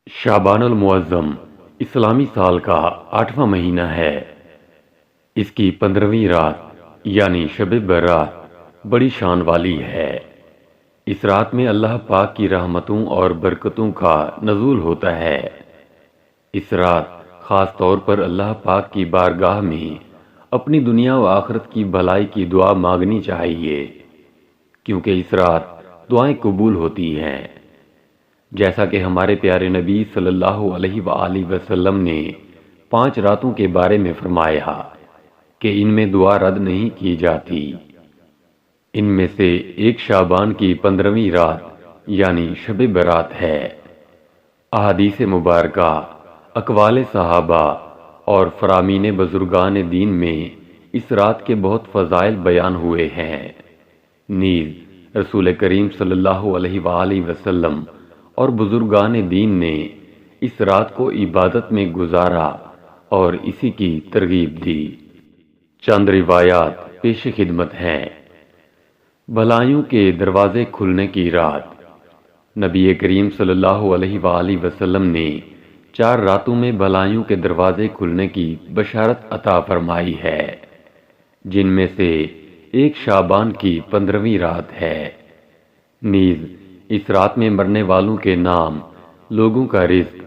شعبان المعظم اسلامی سال کا 8واں مہینہ ہے۔ اس کی 15ویں رات یعنی شب برات بڑی شان والی ہے۔ اس رات میں اللہ پاک کی رحمتوں اور برکتوں کا نزول ہوتا ہے۔ اس رات خاص طور پر اللہ پاک کی بارگاہ میں اپنی دنیا و آخرت کی بھلائی کی دعا مانگنی چاہیے، کیونکہ اس رات دعائیں قبول ہوتی ہیں۔ جیسا کہ ہمارے پیارے نبی صلی اللہ علیہ وآلہ وسلم نے 5 راتوں کے بارے میں فرمایا کہ ان میں دعا رد نہیں کی جاتی۔ ان میں سے ایک شعبان کی 15ویں رات یعنی شب برات ہے۔ احادیث مبارکہ، اقوال صحابہ اور فرامین بزرگان دین میں اس رات کے بہت فضائل بیان ہوئے ہیں۔ نیز رسول کریم صلی اللہ علیہ وآلہ وسلم اور بزرگان دین نے اس رات کو عبادت میں گزارا اور اسی کی ترغیب دی۔ چند روایات پیش خدمت ہیں۔ بھلائیوں کے دروازے کھلنے کی رات۔ نبی کریم صلی اللہ علیہ وآلہ وسلم نے 4 راتوں میں بھلائیوں کے دروازے کھلنے کی بشارت عطا فرمائی ہے، جن میں سے ایک شعبان کی 15ویں رات ہے۔ نیز اس رات میں مرنے والوں کے نام، لوگوں کا رزق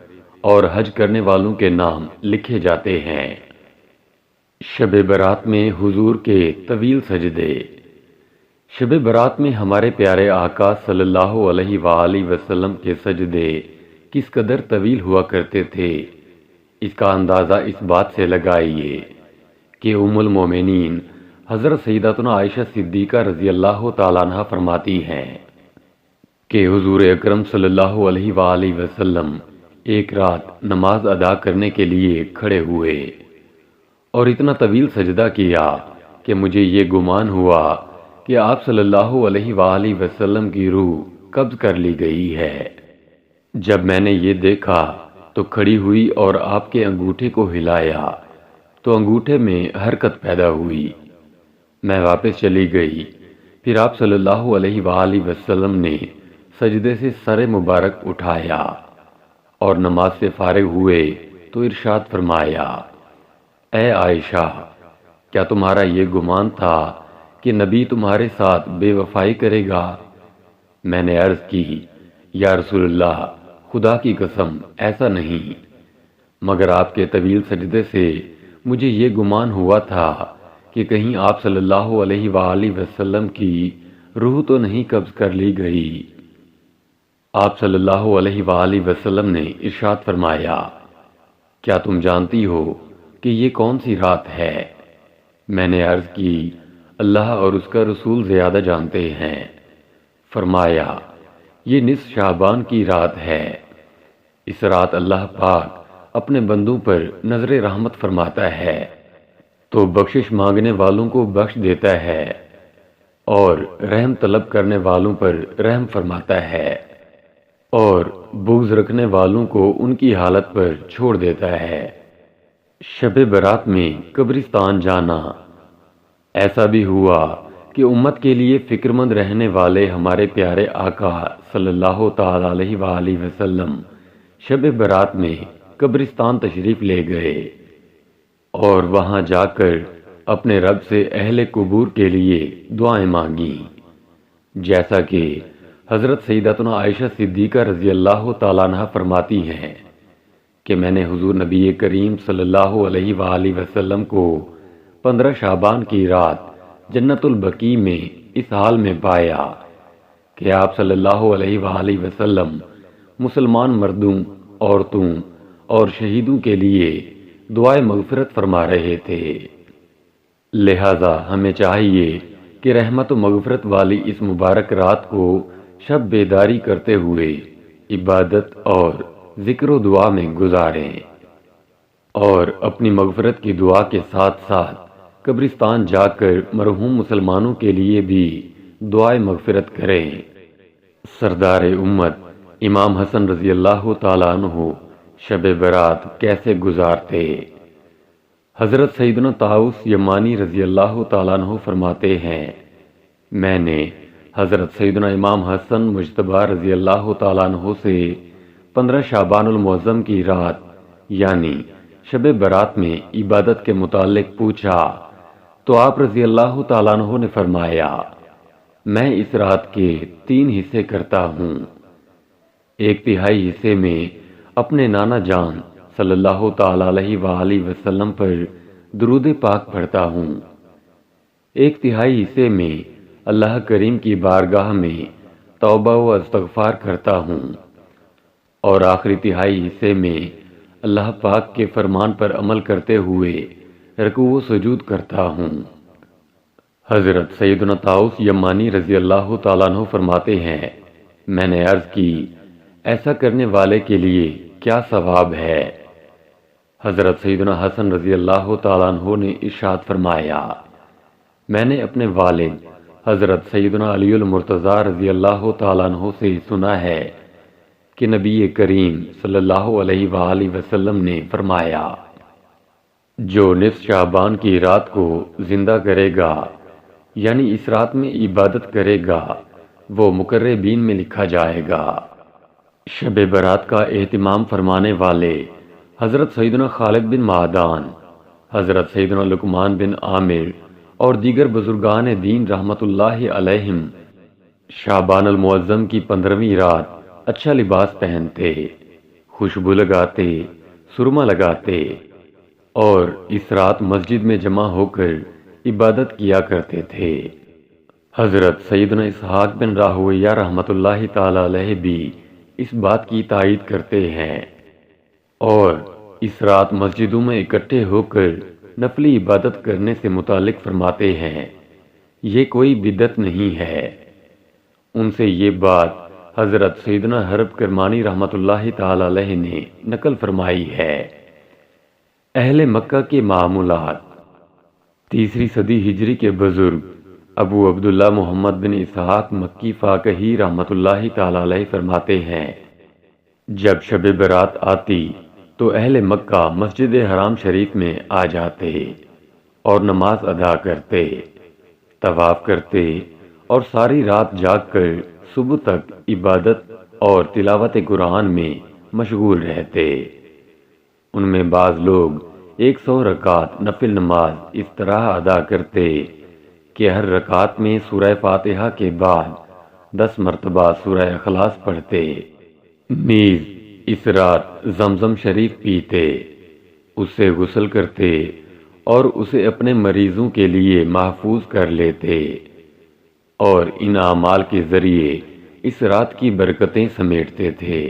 اور حج کرنے والوں کے نام لکھے جاتے ہیں۔ شب برات میں حضور کے طویل سجدے۔ شب برات میں ہمارے پیارے آقا صلی اللہ علیہ وآلہ وسلم کے سجدے کس قدر طویل ہوا کرتے تھے، اس کا اندازہ اس بات سے لگائیے کہ ام المومنین حضرت سیدتنا عائشہ صدیقہ رضی اللہ تعالیٰ عنہ فرماتی ہیں کہ حضور اکرم صلی اللہ علیہ وآلہ وسلم ایک رات نماز ادا کرنے کے لیے کھڑے ہوئے اور اتنا طویل سجدہ کیا کہ مجھے یہ گمان ہوا کہ آپ صلی اللہ علیہ وآلہ وسلم کی روح قبض کر لی گئی ہے۔ جب میں نے یہ دیکھا تو کھڑی ہوئی اور آپ کے انگوٹھے کو ہلایا تو انگوٹھے میں حرکت پیدا ہوئی۔ میں واپس چلی گئی، پھر آپ صلی اللہ علیہ وآلہ وسلم نے سجدے سے سر مبارک اٹھایا اور نماز سے فارغ ہوئے تو ارشاد فرمایا، اے عائشہ، کیا تمہارا یہ گمان تھا کہ نبی تمہارے ساتھ بے وفائی کرے گا؟ میں نے عرض کی، یا رسول اللہ، خدا کی قسم ایسا نہیں، مگر آپ کے طویل سجدے سے مجھے یہ گمان ہوا تھا کہ کہیں آپ صلی اللہ علیہ وآلہ وسلم کی روح تو نہیں قبض کر لی گئی۔ آپ صلی اللہ علیہ وآلہ وسلم نے ارشاد فرمایا، کیا تم جانتی ہو کہ یہ کون سی رات ہے؟ میں نے عرض کی، اللہ اور اس کا رسول زیادہ جانتے ہیں۔ فرمایا، یہ نصف شعبان کی رات ہے۔ اس رات اللہ پاک اپنے بندوں پر نظر رحمت فرماتا ہے تو بخشش مانگنے والوں کو بخش دیتا ہے اور رحم طلب کرنے والوں پر رحم فرماتا ہے اور بغض رکھنے والوں کو ان کی حالت پر چھوڑ دیتا ہے۔ شب برات میں قبرستان جانا۔ ایسا بھی ہوا کہ امت کے لیے فکر مند رہنے والے ہمارے پیارے آقا صلی اللہ تعالی علیہ وآلہ وسلم شب برات میں قبرستان تشریف لے گئے اور وہاں جا کر اپنے رب سے اہل قبور کے لیے دعائیں مانگیں، جیسا کہ حضرت سیدتنا عائشہ صدیقہ رضی اللہ تعالیٰ عنہ فرماتی ہیں کہ میں نے حضور نبی کریم صلی اللہ علیہ وآلہ وسلم کو 15 شعبان کی رات جنت البقیع میں اس حال میں پایا کہ آپ صلی اللہ علیہ وآلہ وسلم مسلمان مردوں، عورتوں اور شہیدوں کے لیے دعائے مغفرت فرما رہے تھے۔ لہذا ہمیں چاہیے کہ رحمت و مغفرت والی اس مبارک رات کو شب بیداری کرتے ہوئے عبادت اور ذکر و دعا میں گزاریں اور اپنی مغفرت کی دعا کے ساتھ ساتھ قبرستان جا کر مرحوم مسلمانوں کے لیے بھی دعائے مغفرت کریں۔ سردار امت امام حسن رضی اللہ تعالیٰ عنہ شب برات کیسے گزارتے؟ حضرت سیدنا طاؤس یمانی رضی اللہ تعالیٰ عنہ فرماتے ہیں، میں نے حضرت سیدنا امام حسن مجتبی رضی اللہ تعالیٰ عنہ سے 15 شعبان المعظم کی رات یعنی شب برات میں عبادت کے متعلق پوچھا تو آپ رضی اللہ تعالیٰ عنہ نے فرمایا، میں اس رات کے 3 حصے کرتا ہوں۔ 1/3 حصے میں اپنے نانا جان صلی اللہ تعالیٰ علیہ وآلہ وسلم پر درود پاک پڑھتا ہوں۔ 1/3 حصے میں اللہ کریم کی بارگاہ میں توبہ و استغفار کرتا ہوں، اور آخری 1/3 حصے میں اللہ پاک کے فرمان پر عمل کرتے ہوئے رکوع و سجود کرتا ہوں۔ حضرت سیدنا طاؤس یمانی رضی اللہ تعالیٰ عنہ فرماتے ہیں، میں نے عرض کی، ایسا کرنے والے کے لیے کیا ثواب ہے؟ حضرت سیدنا حسن رضی اللہ تعالیٰ عنہ نے ارشاد فرمایا، میں نے اپنے والد حضرت سیدنا علی المرتضیٰ رضی اللہ تعالیٰ عنہ سے سنا ہے کہ نبی کریم صلی اللہ علیہ وآلہ وسلم نے فرمایا، جو نصف شعبان کی رات کو زندہ کرے گا یعنی اس رات میں عبادت کرے گا وہ مقربین میں لکھا جائے گا۔ شب برات کا اہتمام فرمانے والے حضرت سیدنا خالد بن معدان، حضرت سیدنا لقمان بن عامر اور دیگر بزرگان دین رحمت اللہ علیہم شعبان المعظم کی 15ویں رات اچھا لباس پہنتے، خوشبو لگاتے، سرما لگاتے اور اس رات مسجد میں جمع ہو کر عبادت کیا کرتے تھے۔ حضرت سیدنا اسحاق بن راہویہ رحمت اللہ تعالی علیہ بھی اس بات کی تائید کرتے ہیں اور اس رات مسجدوں میں اکٹھے ہو کر نفلی عبادت کرنے سے متعلق فرماتے ہیں، یہ کوئی بدعت نہیں ہے۔ ان سے یہ بات حضرت سیدنا حرب کرمانی رحمت اللہ تعالی علیہ نے نقل فرمائی ہے۔ اہل مکہ کے معمولات۔ 3 صدی ہجری کے بزرگ ابو عبداللہ محمد بن اسحاق مکی فاقہی رحمت اللہ تعالی علیہ فرماتے ہیں، جب شب برات آتی تو اہل مکہ مسجد حرام شریف میں آ جاتے اور نماز ادا کرتے، طواف کرتے اور ساری رات جاگ کر صبح تک عبادت اور تلاوت قرآن میں مشغول رہتے۔ ان میں بعض لوگ 100 رکعت نفل نماز اس طرح ادا کرتے کہ ہر رکعت میں سورہ فاتحہ کے بعد 10 مرتبہ سورہ اخلاص پڑھتے۔ نیز اس رات زمزم شریف پیتے، اس سے غسل کرتے اور اسے اپنے مریضوں کے لیے محفوظ کر لیتے اور ان اعمال کے ذریعے اس رات کی برکتیں سمیٹتے تھے۔